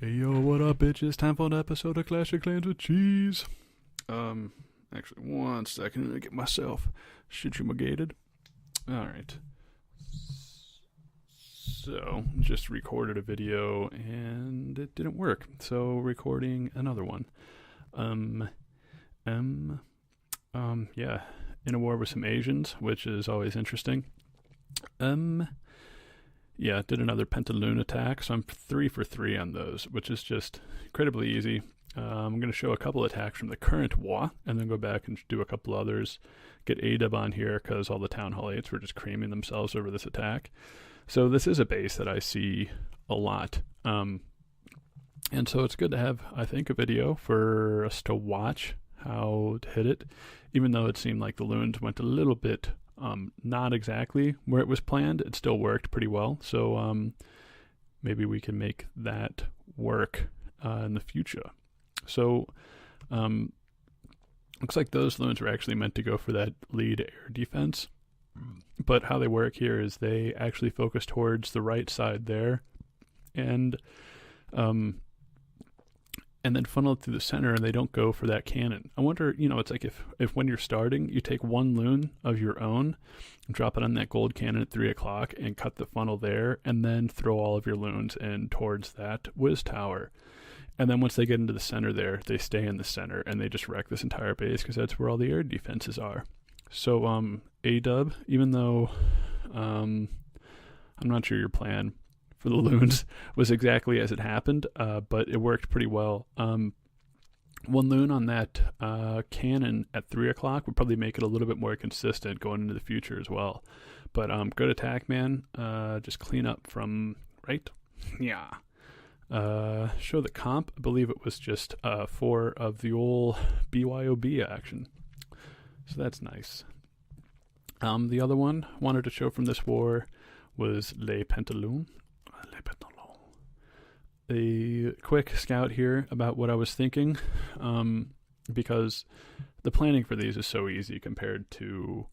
Hey yo, what up, bitches? Time for an episode of Clash of Clans with Cheese. Actually, one second to get myself situated. Alright. So, just recorded a video and it didn't work. So, recording another one. Yeah. In a war with some Asians, which is always interesting. Yeah, did another Pentaloon attack, so I'm 3 for 3 on those, which is just incredibly easy. I'm going to show a couple attacks from the current war, and then go back and do a couple others. Get A-Dub on here, because all the Town Hall 8s were just creaming themselves over this attack. So this is a base that I see a lot. And so it's good to have, I think, a video for us to watch how to hit it, even though it seemed like the loons went a little bit not exactly where it was planned. It still worked pretty well. So maybe we can make that work in the future. So looks like those loons were actually meant to go for that lead air defense. But how they work here is they actually focus towards the right side there and then funnel it through the center, and they don't go for that cannon. I wonder, it's like if when you're starting, you take one loon of your own, and drop it on that gold cannon at 3 o'clock, and cut the funnel there, and then throw all of your loons in towards that whiz tower. And then once they get into the center there, they stay in the center, and they just wreck this entire base, because that's where all the air defenses are. So, A-Dub, even though I'm not sure your plan for the loons was exactly as it happened, but it worked pretty well. One loon on that cannon at 3 o'clock would probably make it a little bit more consistent going into the future as well. But good attack, man. Just clean up from right. Yeah. Show the comp. I believe it was just 4 of the old BYOB action. So that's nice. The other one wanted to show from this war was Pentaloon. A quick scout here about what I was thinking, because the planning for these is so easy compared to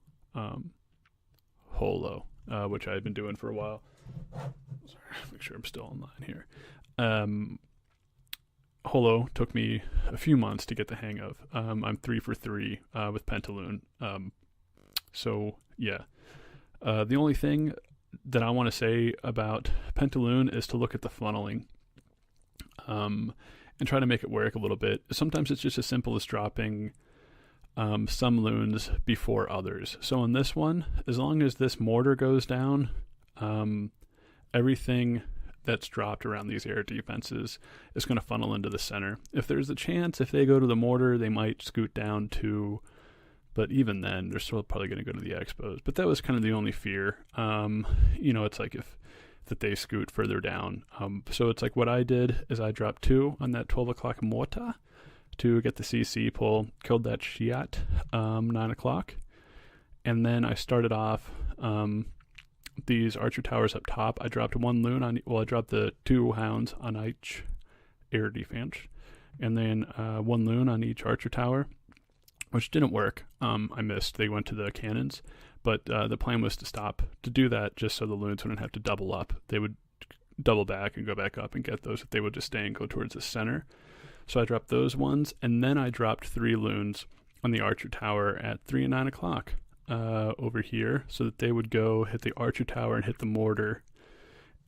Holo, which I've been doing for a while. Sorry, make sure I'm still online here. Holo took me a few months to get the hang of. I'm 3 for 3 with Pentaloon. So yeah, the only thing that I want to say about Pentaloon is to look at the funneling. And try to make it work a little bit. Sometimes it's just as simple as dropping some loons before others. So in this one, as long as this mortar goes down, everything that's dropped around these air defenses is going to funnel into the center. If there's a chance, if they go to the mortar, they might scoot down to, but even then, they're still probably going to go to the expos. But that was kind of the only fear. It's like that they scoot further down. So it's like what I did is I dropped 2 on that 12 o'clock mortar to get the CC pull, killed that Shiat 9 o'clock. And then I started off these archer towers up top. I dropped 1 loon I dropped the 2 hounds on each air defense. And then 1 loon on each archer tower, which didn't work. I missed. They went to the cannons. But the plan was to do that just so the loons wouldn't have to double up. They would double back and go back up and get those. If they would just stay and go towards the center. So I dropped those ones, and then I dropped 3 loons on the archer tower at 3 and 9 o'clock over here, so that they would go hit the archer tower and hit the mortar.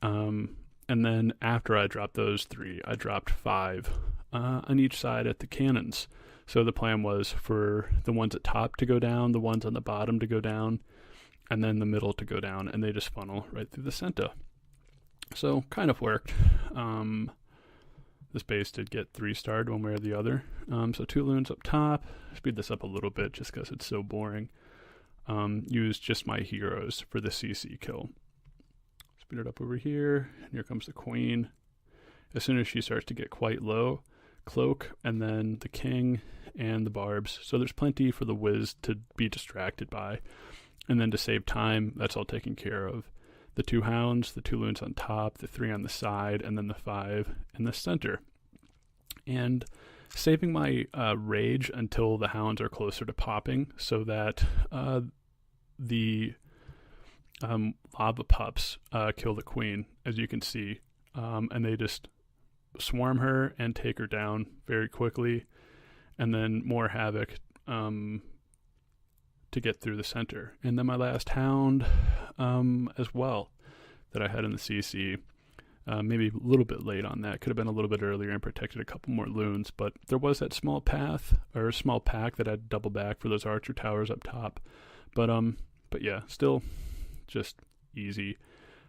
And then after I dropped those 3, I dropped 5 on each side at the cannons. So the plan was for the ones at top to go down, the ones on the bottom to go down, and then the middle to go down, and they just funnel right through the center. So kind of worked. This base did get 3-starred one way or the other. So 2 loons up top. Speed this up a little bit just because it's so boring. Use just my heroes for the CC kill. Speed it up over here. And here comes the queen. As soon as she starts to get quite low, cloak, and then the king and the barbs. So there's plenty for the whiz to be distracted by. And then to save time, that's all taken care of. The 2 hounds, the 2 loons on top, the 3 on the side, and then the 5 in the center. And saving my rage until the hounds are closer to popping, so that the lava pups kill the queen, as you can see. And they just swarm her and take her down very quickly, and then more havoc to get through the center. And then my last hound as well that I had in the CC, maybe a little bit late on that. Could have been a little bit earlier and protected a couple more loons, but there was that small path or a small pack that had double back for those archer towers up top. But yeah, still just easy.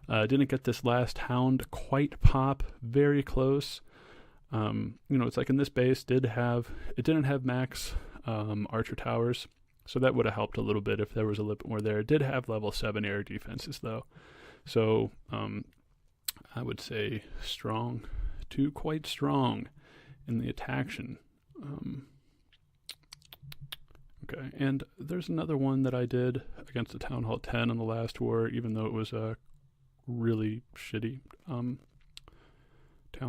Didn't get this last hound quite pop, very close. It's like in this base it didn't have max archer towers, so that would have helped a little bit if there was a little bit more there. It did have level 7 air defenses though, so I would say strong to quite strong in the attaction. Okay, and there's another one that I did against the Town Hall 10 in the last war, even though it was a really shitty Town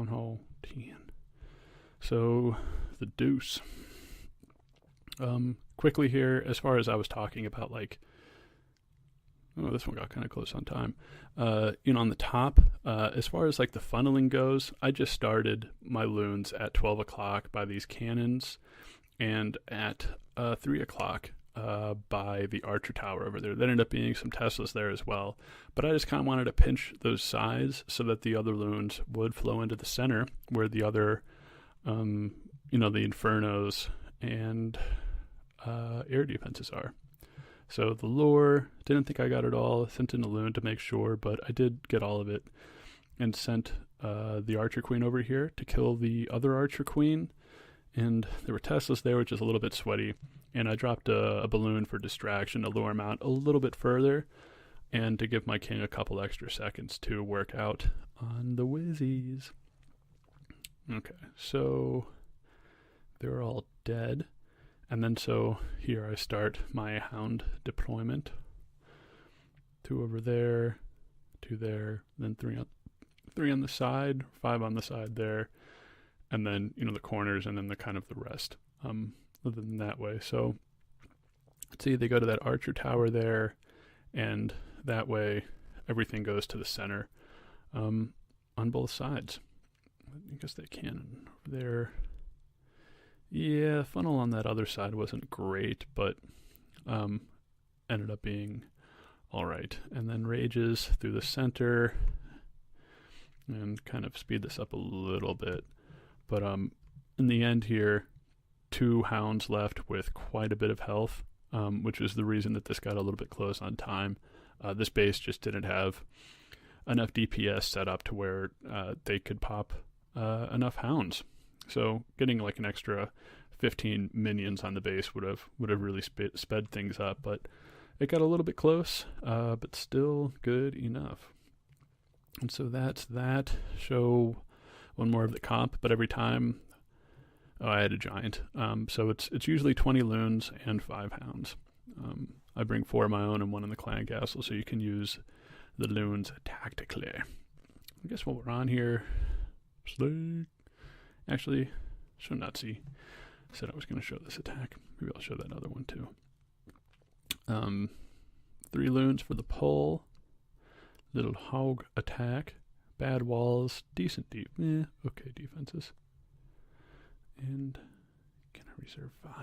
Hall 10. So the deuce. Quickly here, as far as I was talking about, like, this one got kind of close on time. On the top, as far as like the funneling goes, I just started my loons at 12 o'clock by these cannons, and at 3 o'clock by the archer tower over there. There ended up being some Teslas there as well, but I just kind of wanted to pinch those sides so that the other loons would flow into the center where the other, the Infernos and air defenses are. So the lure, didn't think I got it all, sent in a loon to make sure, but I did get all of it, and sent the archer queen over here to kill the other archer queen. And there were Teslas there, which is a little bit sweaty. And I dropped a balloon for distraction to lure him out a little bit further, and to give my king a couple extra seconds to work out on the whizzies. Okay, so they're all dead. And then so here I start my hound deployment. 2 over there, 2 there, then 3 on the side, 5 on the side there. And then, the corners, and then the kind of the rest, other than that way. So, let's see, they go to that archer tower there, and that way everything goes to the center on both sides. I guess they can over there. Yeah, the funnel on that other side wasn't great, but ended up being all right. And then rages through the center, and kind of speed this up a little bit. But in the end here, 2 hounds left with quite a bit of health, which is the reason that this got a little bit close on time. This base just didn't have enough DPS set up to where they could pop enough hounds. So getting like an extra 15 minions on the base would have really sped things up. But it got a little bit close, but still good enough. And so that's that. Show one more of the comp, but every time I had a giant. So it's usually 20 loons and 5 hounds. I bring 4 of my own and 1 in the clan castle, so you can use the loons tactically. I guess while we're on here, actually, show Nutsy. I said I was going to show this attack. Maybe I'll show that other one too. 3 loons for the pull. Little hog attack. Bad walls, decent okay defenses. And can I reserve 5?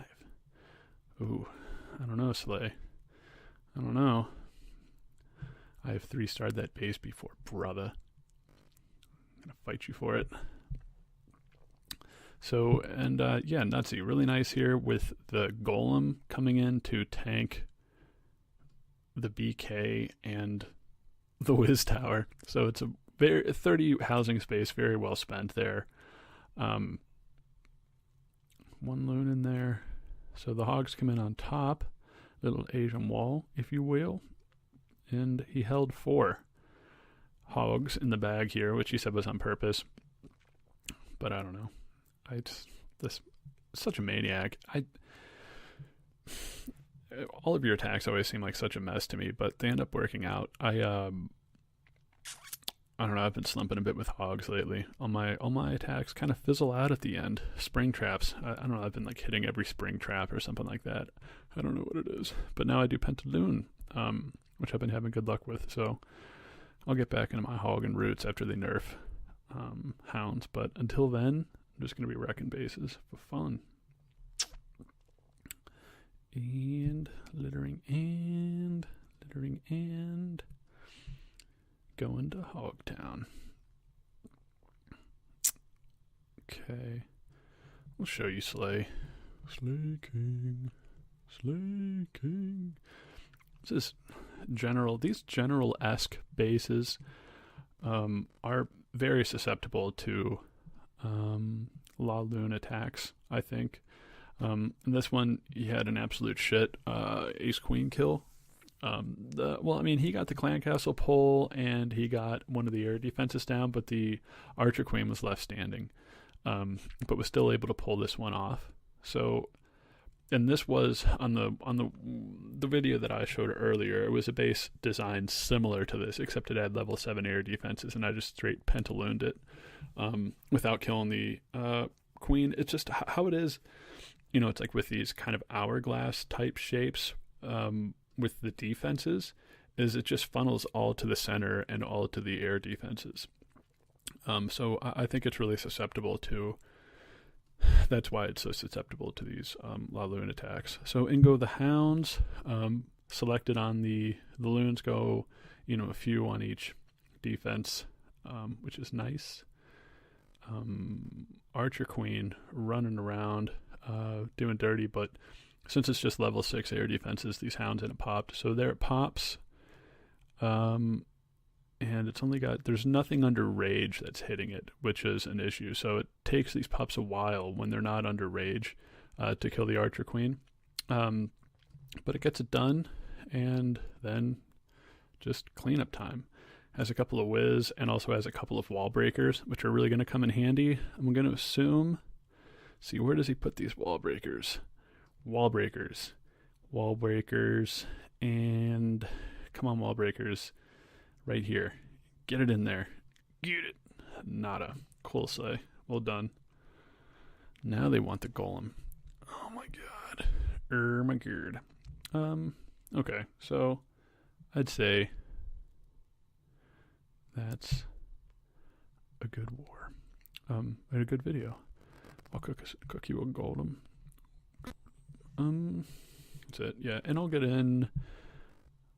Ooh, I don't know, Slay. I don't know. I have 3-starred that base before, brother. I'm gonna fight you for it. So, and yeah, Nutsy, really nice here with the golem coming in to tank the BK and the Wiz Tower. So it's a 30 housing space, very well spent there. 1 loon in there. So the hogs come in on top, little Asian wall, if you will. And he held 4 hogs in the bag here, which he said was on purpose. But I don't know. This such a maniac. All of your attacks always seem like such a mess to me, but they end up working out. I don't know, I've been slumping a bit with hogs lately. All my attacks kind of fizzle out at the end. Spring traps. I don't know, I've been like hitting every spring trap or something like that. I don't know what it is. But now I do Pentaloon, which I've been having good luck with. So I'll get back into my hog and roots after they nerf hounds. But until then, I'm just going to be wrecking bases for fun. And littering and going to Hogtown. Okay. We'll show you Slay. Slay King. Slay King. These general-esque bases are very susceptible to golaloon attacks, I think. In this one, he had an absolute shit ace-queen kill. He got the clan castle pull, and he got one of the air defenses down, but the archer queen was left standing. But was still able to pull this one off. So, and this was on the video that I showed earlier. It was a base designed similar to this, except it had level 7 air defenses, and I just straight pentalooned it without killing the queen. It's just how it is. It's like with these kind of hourglass type shapes with the defenses, is it just funnels all to the center and all to the air defenses. So I think it's really susceptible to, that's why it's so susceptible to these golaloon attacks. So in go the hounds, selected on the loons go, a few on each defense, which is nice. Archer queen running around, doing dirty, but since it's just level 6 air defenses, these hounds in it popped. So there it pops. And it's only there's nothing under rage that's hitting it, which is an issue. So it takes these pups a while when they're not under rage to kill the archer queen. But it gets it done, and then just cleanup time. Has a couple of whiz, and also has a couple of wall breakers, which are really going to come in handy. I'm going to assume, see, where does he put these wall breakers? Wall breakers, and come on, wall breakers. Right here. Get it in there. Get it. Nada. Cool Slay. Well done. Now they want the golem. Oh my god. My god. Okay, so I'd say that's a good war. And a good video. I'll cook you a golem. That's it. Yeah, and I'll get in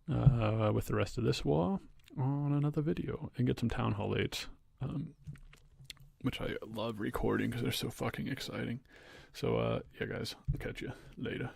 with the rest of this war on another video and get some Town Hall 8s, which I love recording because they're so fucking exciting. So, yeah, guys, I'll catch you later.